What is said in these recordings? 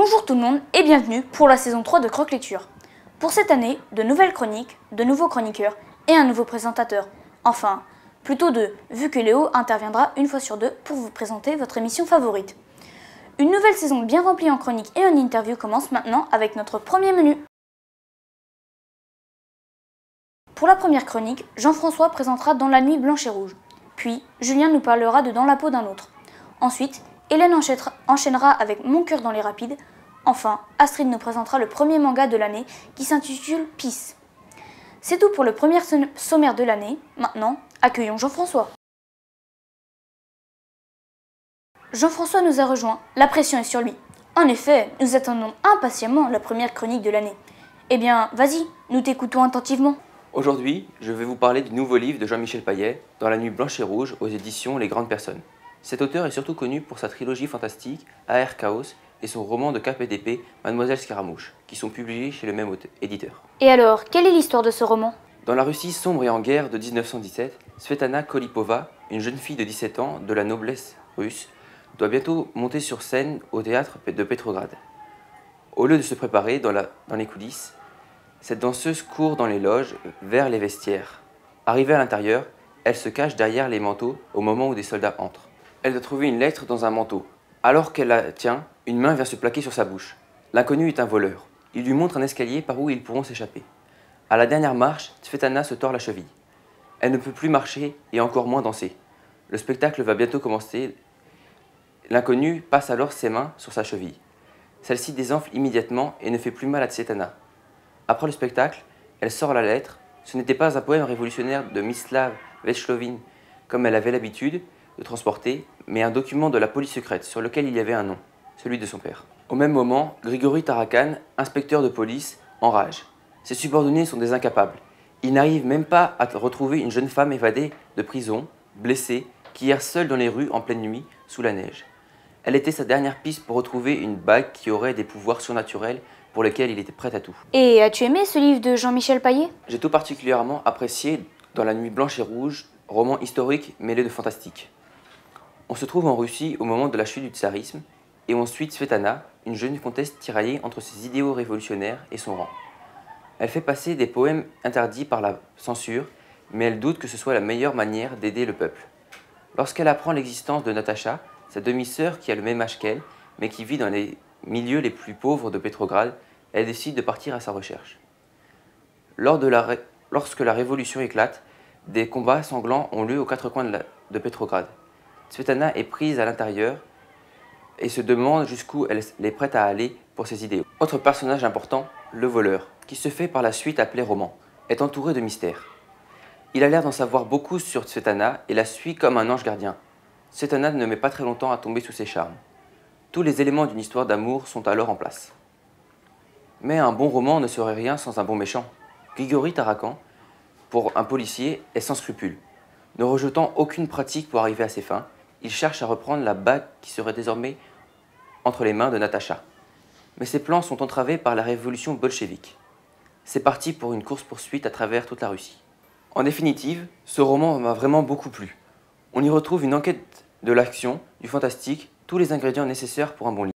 Bonjour tout le monde et bienvenue pour la saison 3 de Croque Lecture. Pour cette année, de nouvelles chroniques, de nouveaux chroniqueurs et un nouveau présentateur. Enfin, plutôt deux, vu que Léo interviendra une fois sur deux pour vous présenter votre émission favorite. Une nouvelle saison bien remplie en chroniques et en interviews commence maintenant avec notre premier menu. Pour la première chronique, Jean-François présentera Dans la nuit blanche et rouge. Puis, Julien nous parlera de Dans la peau d'un autre. Ensuite, Hélène enchaînera avec Mon cœur dans les rapides. Enfin, Astrid nous présentera le premier manga de l'année qui s'intitule Peace. C'est tout pour le premier sommaire de l'année. Maintenant, accueillons Jean-François. Jean-François nous a rejoint. La pression est sur lui. En effet, nous attendons impatiemment la première chronique de l'année. Eh bien, vas-y, nous t'écoutons attentivement. Aujourd'hui, je vais vous parler du nouveau livre de Jean-Michel Payet, Dans la nuit blanche et rouge, aux éditions Les Grandes Personnes. Cet auteur est surtout connu pour sa trilogie fantastique AR Chaos et son roman de Cap et d'épée Mademoiselle Scaramouche, qui sont publiés chez le même éditeur. Et alors, quelle est l'histoire de ce roman ? Dans la Russie sombre et en guerre de 1917, Svetlana Kolipova, une jeune fille de 17 ans de la noblesse russe, doit bientôt monter sur scène au théâtre de Petrograd. Au lieu de se préparer dans les coulisses, cette danseuse court dans les loges vers les vestiaires. Arrivée à l'intérieur, elle se cache derrière les manteaux au moment où des soldats entrent. Elle doit trouver une lettre dans un manteau. Alors qu'elle la tient, une main vient se plaquer sur sa bouche. L'inconnu est un voleur. Il lui montre un escalier par où ils pourront s'échapper. À la dernière marche, Svetlana se tord la cheville. Elle ne peut plus marcher et encore moins danser. Le spectacle va bientôt commencer. L'inconnu passe alors ses mains sur sa cheville. Celle-ci désenfle immédiatement et ne fait plus mal à Svetlana. Après le spectacle, elle sort la lettre. Ce n'était pas un poème révolutionnaire de Mislav Voloshin comme elle avait l'habitude de transporter, mais un document de la police secrète sur lequel il y avait un nom, celui de son père. Au même moment, Grigory Tarakan, inspecteur de police, enrage. Ses subordonnés sont des incapables. Ils n'arrivent même pas à retrouver une jeune femme évadée de prison, blessée, qui erre seule dans les rues en pleine nuit, sous la neige. Elle était sa dernière piste pour retrouver une bague qui aurait des pouvoirs surnaturels pour lesquels il était prêt à tout. Et as-tu aimé ce livre de Jean-Michel Payet ? J'ai tout particulièrement apprécié Dans la nuit blanche et rouge, roman historique mêlé de fantastique. On se trouve en Russie au moment de la chute du tsarisme, et on suit Svetlana, une jeune comtesse tiraillée entre ses idéaux révolutionnaires et son rang. Elle fait passer des poèmes interdits par la censure, mais elle doute que ce soit la meilleure manière d'aider le peuple. Lorsqu'elle apprend l'existence de Natacha, sa demi-sœur qui a le même âge qu'elle, mais qui vit dans les milieux les plus pauvres de Petrograd, elle décide de partir à sa recherche. Lorsque la révolution éclate, des combats sanglants ont lieu aux quatre coins de Petrograd. Svetlana est prise à l'intérieur et se demande jusqu'où elle est prête à aller pour ses idéaux. Autre personnage important, le voleur, qui se fait par la suite appeler Roman, est entouré de mystères. Il a l'air d'en savoir beaucoup sur Svetlana et la suit comme un ange gardien. Svetlana ne met pas très longtemps à tomber sous ses charmes. Tous les éléments d'une histoire d'amour sont alors en place. Mais un bon roman ne serait rien sans un bon méchant. Grigory Tarakan, pour un policier, est sans scrupules. Ne rejetant aucune pratique pour arriver à ses fins, il cherche à reprendre la bague qui serait désormais entre les mains de Natacha. Mais ses plans sont entravés par la révolution bolchevique. C'est parti pour une course-poursuite à travers toute la Russie. En définitive, ce roman m'a vraiment beaucoup plu. On y retrouve une enquête de l'action, du fantastique, tous les ingrédients nécessaires pour un bon livre.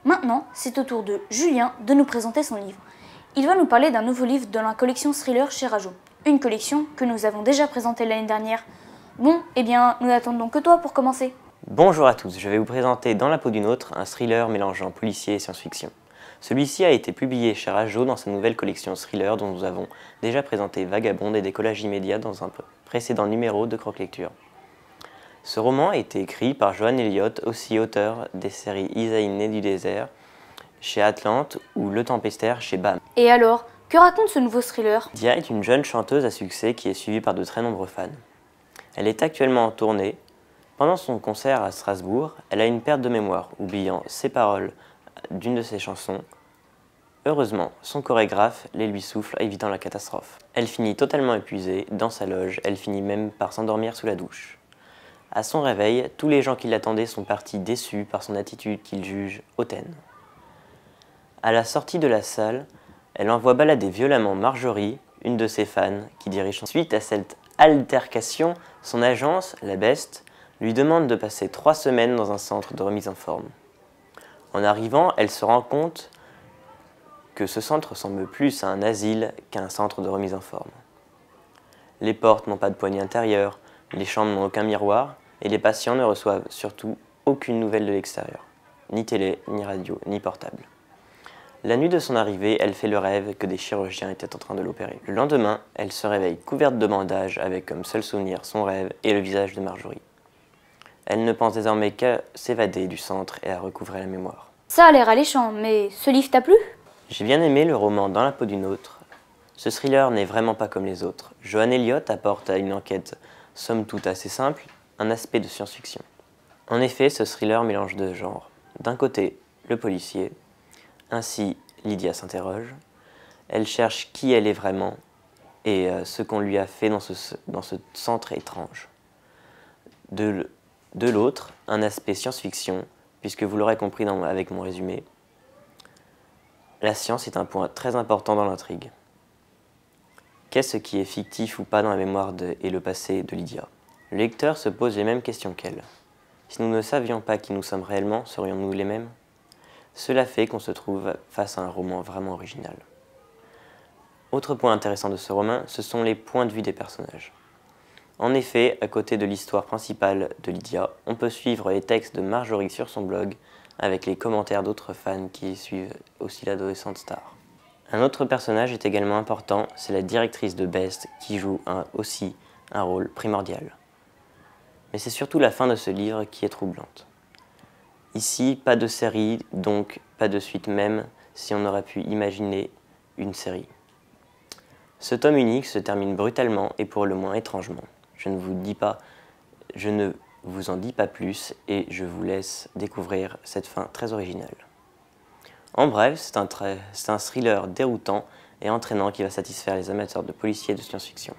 Maintenant, c'est au tour de Julien de nous présenter son livre. Il va nous parler d'un nouveau livre dans la collection Thriller chez Rajo. Une collection que nous avons déjà présentée l'année dernière. Bon, eh bien, nous n'attendons que toi pour commencer. Bonjour à tous, je vais vous présenter Dans la peau d'une autre, un thriller mélangeant policier et science-fiction. Celui-ci a été publié chez Rajo dans sa nouvelle collection Thriller dont nous avons déjà présenté Vagabonde et Décollage immédiat dans un précédent numéro de Croque Lecture. Ce roman a été écrit par Joan Elliott, aussi auteur des séries Isaïe né du désert chez Atlante ou Le Tempestaire chez BAM. Et alors, que raconte ce nouveau thriller ? Dia est une jeune chanteuse à succès qui est suivie par de très nombreux fans. Elle est actuellement en tournée. Pendant son concert à Strasbourg, elle a une perte de mémoire, oubliant ses paroles d'une de ses chansons. Heureusement, son chorégraphe les lui souffle, évitant la catastrophe. Elle finit totalement épuisée, dans sa loge, elle finit même par s'endormir sous la douche. À son réveil, tous les gens qui l'attendaient sont partis déçus par son attitude qu'ils jugent hautaine. À la sortie de la salle, elle envoie balader violemment Marjorie, une de ses fans, qui dirige. Suite à cette altercation, son agence, la Beste, lui demande de passer 3 semaines dans un centre de remise en forme. En arrivant, elle se rend compte que ce centre ressemble plus à un asile qu'à un centre de remise en forme. Les portes n'ont pas de poignée intérieure, les chambres n'ont aucun miroir et les patients ne reçoivent surtout aucune nouvelle de l'extérieur, ni télé, ni radio, ni portable. La nuit de son arrivée, elle fait le rêve que des chirurgiens étaient en train de l'opérer. Le lendemain, elle se réveille couverte de bandages avec comme seul souvenir son rêve et le visage de Marjorie. Elle ne pense désormais qu'à s'évader du centre et à recouvrer la mémoire. Ça a l'air alléchant, mais ce livre t'a plu? J'ai bien aimé le roman Dans la peau d'une autre. Ce thriller n'est vraiment pas comme les autres. Joanne Elliott apporte à une enquête somme toute assez simple un aspect de science-fiction. En effet, ce thriller mélange deux genres. D'un côté, le policier. Ainsi, Lydia s'interroge. Elle cherche qui elle est vraiment et ce qu'on lui a fait dans ce centre étrange. De l'autre, un aspect science-fiction, puisque vous l'aurez compris avec mon résumé, la science est un point très important dans l'intrigue. Qu'est-ce qui est fictif ou pas dans la mémoire et le passé de Lydia? Le lecteur se pose les mêmes questions qu'elle. Si nous ne savions pas qui nous sommes réellement, serions-nous les mêmes? Cela fait qu'on se trouve face à un roman vraiment original. Autre point intéressant de ce roman, ce sont les points de vue des personnages. En effet, à côté de l'histoire principale de Lydia, on peut suivre les textes de Marjorie sur son blog, avec les commentaires d'autres fans qui suivent aussi l'adolescente star. Un autre personnage est également important, c'est la directrice de Best qui joue aussi un rôle primordial. Mais c'est surtout la fin de ce livre qui est troublante. Ici, pas de série, donc pas de suite même si on aurait pu imaginer une série. Ce tome unique se termine brutalement et pour le moins étrangement. Je ne vous en dis pas plus et je vous laisse découvrir cette fin très originale. En bref, c'est un thriller déroutant et entraînant qui va satisfaire les amateurs de policiers et de science-fiction.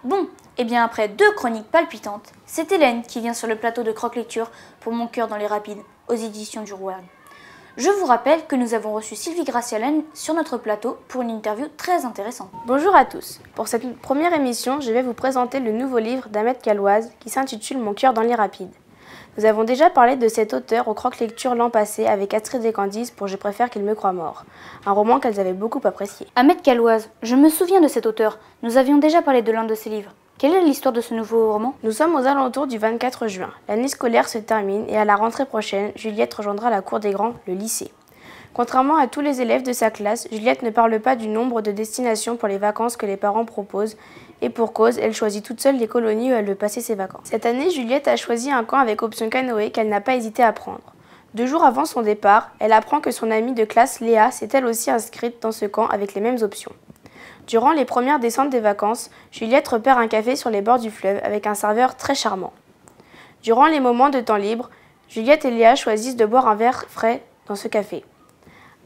Bon, et bien après 2 chroniques palpitantes, c'est Hélène qui vient sur le plateau de Croque Lecture pour Mon cœur dans les rapides, aux éditions du Rouergue. Je vous rappelle que nous avons reçu Sylvie Gracialen sur notre plateau pour une interview très intéressante. Bonjour à tous. Pour cette première émission, je vais vous présenter le nouveau livre d'Ahmed Kalwaz qui s'intitule Mon cœur dans les rapides. Nous avons déjà parlé de cet auteur au Croque Lecture l'an passé avec Astrid et Candice pour Je préfère qu'il me croie mort, un roman qu'elles avaient beaucoup apprécié. Ahmed Kalwaz, je me souviens de cet auteur. Nous avions déjà parlé de l'un de ses livres. Quelle est l'histoire de ce nouveau roman? Nous sommes aux alentours du 24 juin. L'année scolaire se termine et à la rentrée prochaine, Juliette rejoindra la cour des grands, le lycée. Contrairement à tous les élèves de sa classe, Juliette ne parle pas du nombre de destinations pour les vacances que les parents proposent et pour cause, elle choisit toute seule les colonies où elle veut passer ses vacances. Cette année, Juliette a choisi un camp avec option canoë qu'elle n'a pas hésité à prendre. 2 jours avant son départ, elle apprend que son amie de classe Léa s'est elle aussi inscrite dans ce camp avec les mêmes options. Durant les premières descentes des vacances, Juliette repère un café sur les bords du fleuve avec un serveur très charmant. Durant les moments de temps libre, Juliette et Léa choisissent de boire un verre frais dans ce café.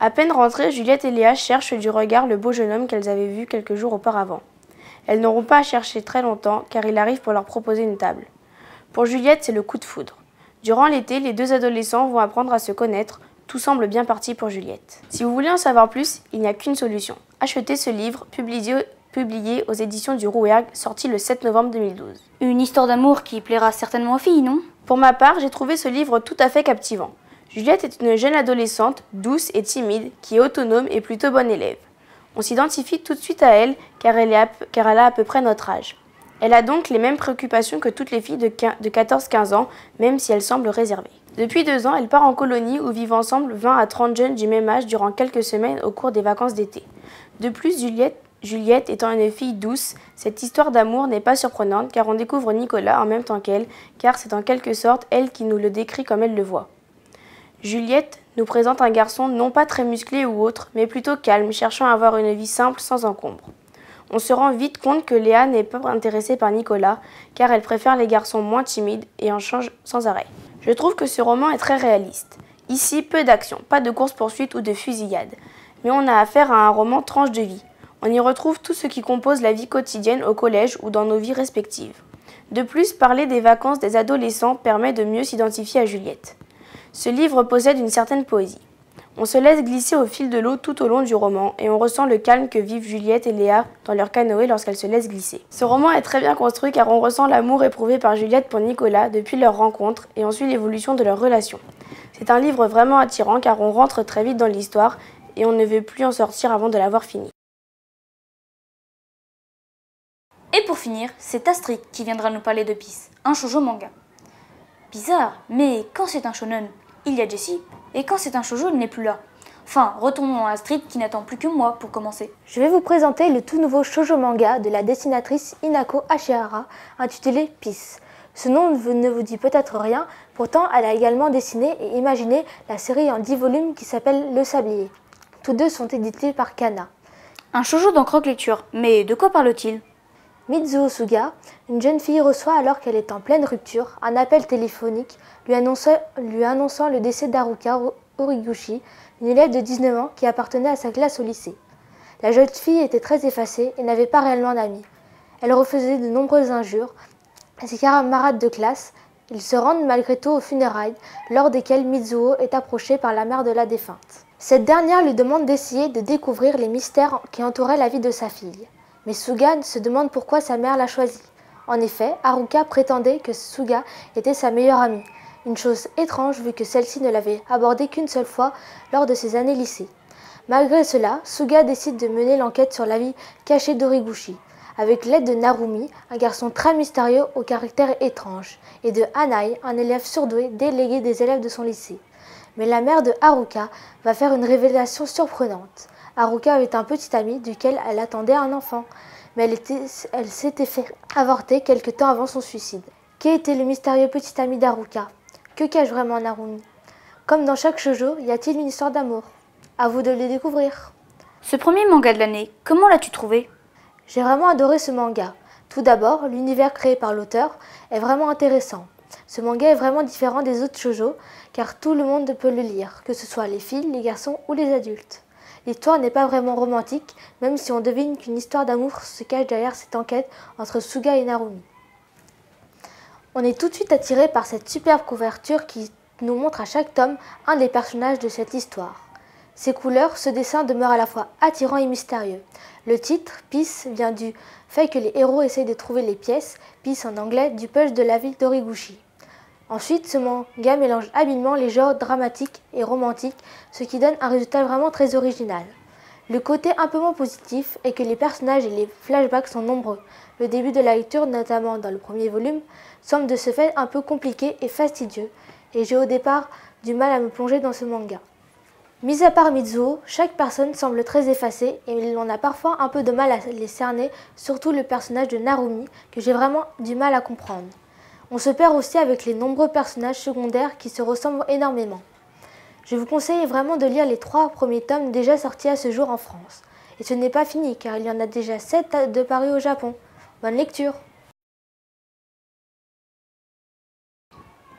À peine rentrées, Juliette et Léa cherchent du regard le beau jeune homme qu'elles avaient vu quelques jours auparavant. Elles n'auront pas à chercher très longtemps car il arrive pour leur proposer une table. Pour Juliette, c'est le coup de foudre. Durant l'été, les 2 adolescents vont apprendre à se connaître. Tout semble bien parti pour Juliette. Si vous voulez en savoir plus, il n'y a qu'une solution. Achetez ce livre, publié aux éditions du Rouergue, sorti le 7 novembre 2012. Une histoire d'amour qui plaira certainement aux filles, non? Pour ma part, j'ai trouvé ce livre tout à fait captivant. Juliette est une jeune adolescente, douce et timide, qui est autonome et plutôt bonne élève. On s'identifie tout de suite à elle car elle a à peu près notre âge. Elle a donc les mêmes préoccupations que toutes les filles de 14-15 ans, même si elle semble réservée. Depuis 2 ans, elle part en colonie où vivent ensemble 20 à 30 jeunes du même âge durant quelques semaines au cours des vacances d'été. De plus, Juliette étant une fille douce, cette histoire d'amour n'est pas surprenante car on découvre Nicolas en même temps qu'elle, car c'est en quelque sorte elle qui nous le décrit comme elle le voit. Juliette nous présente un garçon non pas très musclé ou autre, mais plutôt calme, cherchant à avoir une vie simple sans encombre. On se rend vite compte que Léa n'est pas intéressée par Nicolas, car elle préfère les garçons moins timides et en change sans arrêt. Je trouve que ce roman est très réaliste. Ici, peu d'action, pas de course-poursuite ou de fusillade, mais on a affaire à un roman tranche de vie. On y retrouve tout ce qui compose la vie quotidienne au collège ou dans nos vies respectives. De plus, parler des vacances des adolescents permet de mieux s'identifier à Juliette. Ce livre possède une certaine poésie. On se laisse glisser au fil de l'eau tout au long du roman et on ressent le calme que vivent Juliette et Léa dans leur canoë lorsqu'elles se laissent glisser. Ce roman est très bien construit car on ressent l'amour éprouvé par Juliette pour Nicolas depuis leur rencontre et on suit l'évolution de leur relation. C'est un livre vraiment attirant car on rentre très vite dans l'histoire et on ne veut plus en sortir avant de l'avoir fini. Et pour finir, c'est Astrid qui viendra nous parler de Peace, un shoujo manga. Bizarre, mais quand c'est un shonen, il y a Jessie, et quand c'est un shoujo, il n'est plus là. Enfin, retournons à Astrid qui n'attend plus que moi pour commencer. Je vais vous présenter le tout nouveau shoujo manga de la dessinatrice Inako Ashihara, intitulé Peace. Ce nom ne vous dit peut-être rien, pourtant elle a également dessiné et imaginé la série en 10 volumes qui s'appelle Le Sablier. Tous deux sont édités par Kana. Un shoujo dans croque-lecture, mais de quoi parle-t-il ? Mizuo Suga, une jeune fille, reçoit alors qu'elle est en pleine rupture un appel téléphonique lui annonçant le décès d'Haruka Horiguchi, une élève de 19 ans qui appartenait à sa classe au lycée. La jeune fille était très effacée et n'avait pas réellement d'amis. Elle refaisait de nombreuses injures à ses camarades de classe. Ils se rendent malgré tout aux funérailles, lors desquelles Mizuo est approchée par la mère de la défunte. Cette dernière lui demande d'essayer de découvrir les mystères qui entouraient la vie de sa fille. Mais Suga se demande pourquoi sa mère l'a choisi. En effet, Haruka prétendait que Suga était sa meilleure amie. Une chose étrange vu que celle-ci ne l'avait abordée qu'une seule fois lors de ses années lycée. Malgré cela, Suga décide de mener l'enquête sur la vie cachée d'Horiguchi, avec l'aide de Narumi, un garçon très mystérieux au caractère étrange, et de Hanai, un élève surdoué délégué des élèves de son lycée. Mais la mère de Haruka va faire une révélation surprenante. Haruka avait un petit ami duquel elle attendait un enfant, mais elle s'était fait avorter quelque temps avant son suicide. Qui était le mystérieux petit ami d'Haruka? Que cache vraiment Narumi? Comme dans chaque shoujo, y a-t-il une histoire d'amour? À vous de le découvrir. Ce premier manga de l'année, comment l'as-tu trouvé ? J'ai vraiment adoré ce manga. Tout d'abord, l'univers créé par l'auteur est vraiment intéressant. Ce manga est vraiment différent des autres shoujo, car tout le monde peut le lire, que ce soit les filles, les garçons ou les adultes. L'histoire n'est pas vraiment romantique, même si on devine qu'une histoire d'amour se cache derrière cette enquête entre Suga et Narumi. On est tout de suite attiré par cette superbe couverture qui nous montre à chaque tome un des personnages de cette histoire. Ces couleurs, ce dessin demeure à la fois attirant et mystérieux. Le titre, Peace, vient du fait que les héros essayent de trouver les pièces, Peace en anglais, du punch de la ville d'Horiguchi. Ensuite, ce manga mélange habilement les genres dramatiques et romantiques, ce qui donne un résultat vraiment très original. Le côté un peu moins positif est que les personnages et les flashbacks sont nombreux. Le début de la lecture, notamment dans le premier volume, semble de ce fait un peu compliqué et fastidieux, et j'ai au départ du mal à me plonger dans ce manga. Mis à part Mizuo, chaque personne semble très effacée et on a parfois un peu de mal à les cerner, surtout le personnage de Narumi, que j'ai vraiment du mal à comprendre. On se perd aussi avec les nombreux personnages secondaires qui se ressemblent énormément. Je vous conseille vraiment de lire les 3 premiers tomes déjà sortis à ce jour en France. Et ce n'est pas fini car il y en a déjà 7 de parus au Japon. Bonne lecture!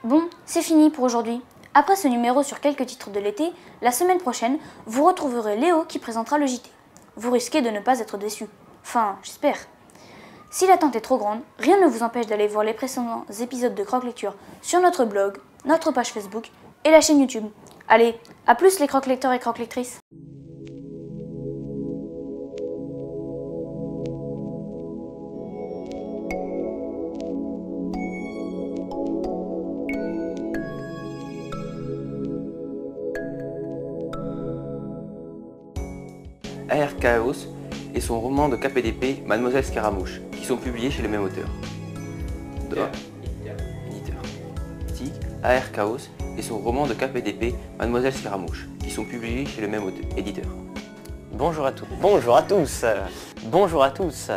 Bon, c'est fini pour aujourd'hui. Après ce numéro sur quelques titres de l'été, la semaine prochaine, vous retrouverez Léo qui présentera le JT. Vous risquez de ne pas être déçus. Enfin, j'espère. Si l'attente est trop grande, rien ne vous empêche d'aller voir les précédents épisodes de Croque Lecture sur notre blog, notre page Facebook et la chaîne YouTube. Allez, à plus les croque lecteurs et croque lectrices. A.R. Chaos et son roman de KPDP Mademoiselle Scaramouche, qui sont publiés chez le même auteur. Éditeur. Si, A.R. Chaos et son roman de KPDP Mademoiselle Scaramouche, qui sont publiés chez le même éditeur. Bonjour à tous. Bonjour à tous. Bonjour à tous.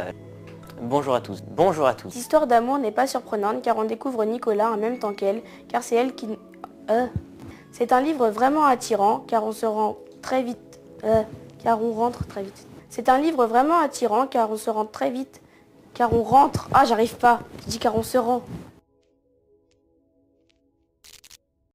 Bonjour à tous. Bonjour à tous. Cette histoire d'amour n'est pas surprenante car on découvre Nicolas en même temps qu'elle, car c'est elle qui... C'est un livre vraiment attirant car on se rend très vite... car on rentre très vite. C'est un livre vraiment attirant car on se rend très vite. Car on rentre... Ah, j'arrive pas. Je dis car on se rend.